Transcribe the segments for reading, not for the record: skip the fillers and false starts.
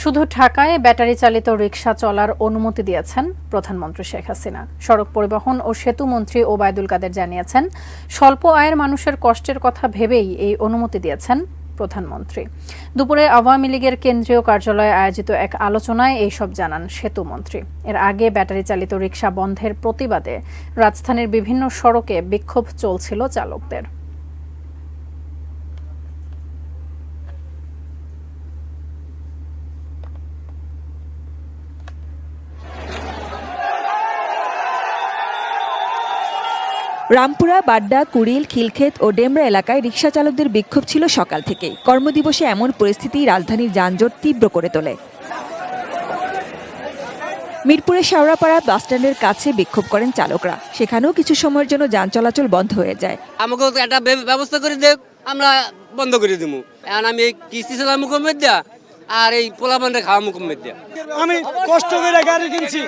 শুধু ঢাকায় ব্যাটারি চালিত রিকশা চলার অনুমতি দিয়েছেন প্রধানমন্ত্রী শেখ হাসিনা। সড়ক পরিবহন ও সেতু মন্ত্রী ওবায়দুল কাদের জানিয়েছেন, স্বল্প আয়ের মানুষের কষ্টের কথা ভেবেই এই অনুমতি দিয়েছেন প্রধানমন্ত্রী। দুপুরে আওয়ামী লীগের কেন্দ্রীয় কার্যালয়ে আয়োজিত এক আলোচনায় এইসব জানান সেতু মন্ত্রী। এর আগে ব্যাটারি চালিত রিকশা বন্ধের প্রতিবাদে রাজধানীর বিভিন্ন সড়কে বিক্ষোভ চলছিল চালকদের। রামপুরা, বাড্ডা, কুড়িল, খিলক্ষেত ও ডেমরা এলাকায় রিকশা চালকদের বিক্ষোভ ছিল সকাল থেকেই। কর্মদিবসে এমন পরিস্থিতি রাজধানীর যানজট তীব্র করে তোলে। মিরপুরের শাওরাপাড়া বাসস্ট্যান্ডের কাছে বিক্ষোভ করেন চালকরা। সেখানেও কিছু সময়ের জন্য যান চলাচল বন্ধ হয়ে যায়। আমাকে একটা ব্যবস্থা করে দেখ, আমরা বন্ধ করে দিব। এখন আমি এই কিস্তি চালার মুখমের দেয়া আর এই পোলাপানটা খাওয়া মুখমের দেয়া। আমি কষ্ট করে গাড়ি কিনছি,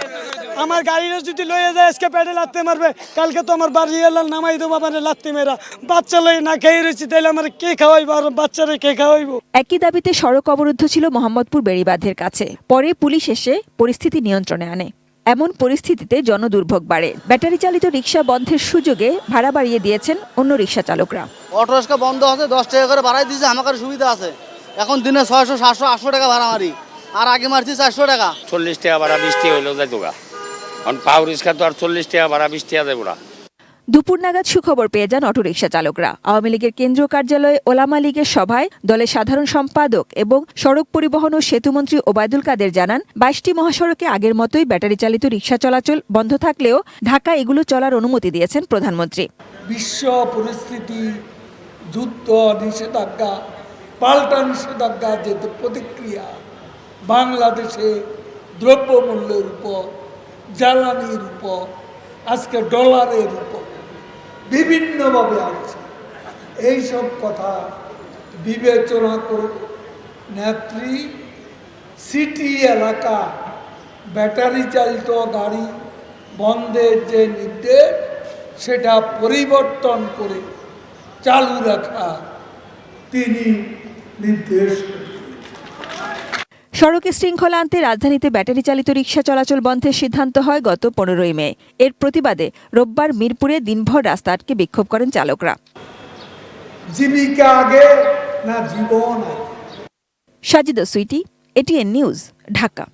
আমার গাড়িটা যদি লয়ে যায় আজকে পেটে লাত্তি মারবে, কালকে তো আমার বাড়ি এলাম নামাই দেবো মানে লাত্তি মেরা। বাচ্চা লই না খেয়ে রয়েছি, তাইলে আমার কে খাওয়াইবো আর বাচ্চারা কে খাওয়াইবো? একই দাবিতে সড়ক অবরুদ্ধ ছিল মোহাম্মদপুর বেড়িবাঁধের কাছে। পরে পুলিশ এসে পরিস্থিতি নিয়ন্ত্রণে আনে। এমন পরিস্থিতিতে জনদুর্ভোগ বাড়ে। ব্যাটারি চালিত রিকশা বন্ধের সুযোগে ভাড়া বাড়িয়ে দিয়েছেন অন্য রিকশা চালকরা। অটো রিকশা বন্ধ আছে, 10 টাকা করে বাড়াই দিয়েছে, আমার সুবিধা আছে। এখন দিনে 600, 700, 800 টাকা ভাড়া মারি, আর আগে মারছি 400 টাকা। 40 টাকা ভাড়া 20 টাকা হইলেও যাইতো গা। কারণ পাও রিক্সা তো আর 40 টাকা ভাড়া 20 টাকা দেবো না। দুপুর নাগাদ সুখবর পেয়ে যান অটোরিকশা চালকরা। আওয়ামী লীগের কেন্দ্রীয় কার্যালয়ে ওলামা লীগের সভায় দলের সাধারণ সম্পাদক এবং সড়ক পরিবহন ও সেতুমন্ত্রী ওবায়দুল কাদের জানান, 22টি মহাসড়কে আগের মতোই ব্যাটারি চালিত রিকশা চলাচল বন্ধ থাকলেও ঢাকা এগুলো চলার অনুমতি দিয়েছেন প্রধানমন্ত্রী। বিশ্ব পরিস্থিতি, যুদ্ধ, নিষেধাজ্ঞা, পাল্টা নিষেধাজ্ঞা, যে প্রতিক্রিয়া বাংলাদেশে দ্রব্যমূল্যের উপর, জ্বালানির উপর, আজকে ডলারের উপর বিভিন্নভাবে আসছে, এইসব কথা বিবেচনা করে নেত্রী সিটি এলাকা ব্যাটারি চালিত গাড়ি বন্ধের যে নির্দেশ, সেটা পরিবর্তন করে চালু রাখা তিনি নির্দেশ। সড়কে শৃঙ্খলা আনতে রাজধানীতে ব্যাটারি চালিত রিকশা চলাচল বন্ধের সিদ্ধান্ত হয় গত 15ই মে। এর প্রতিবাদে রোববার মিরপুরে দিনভর রাস্তা আটকে বিক্ষোভ করেন চালকরা। জীবিকা আগে না জীবন আগে। সাজিদা সুইটি, এটিএন নিউজ, ঢাকা।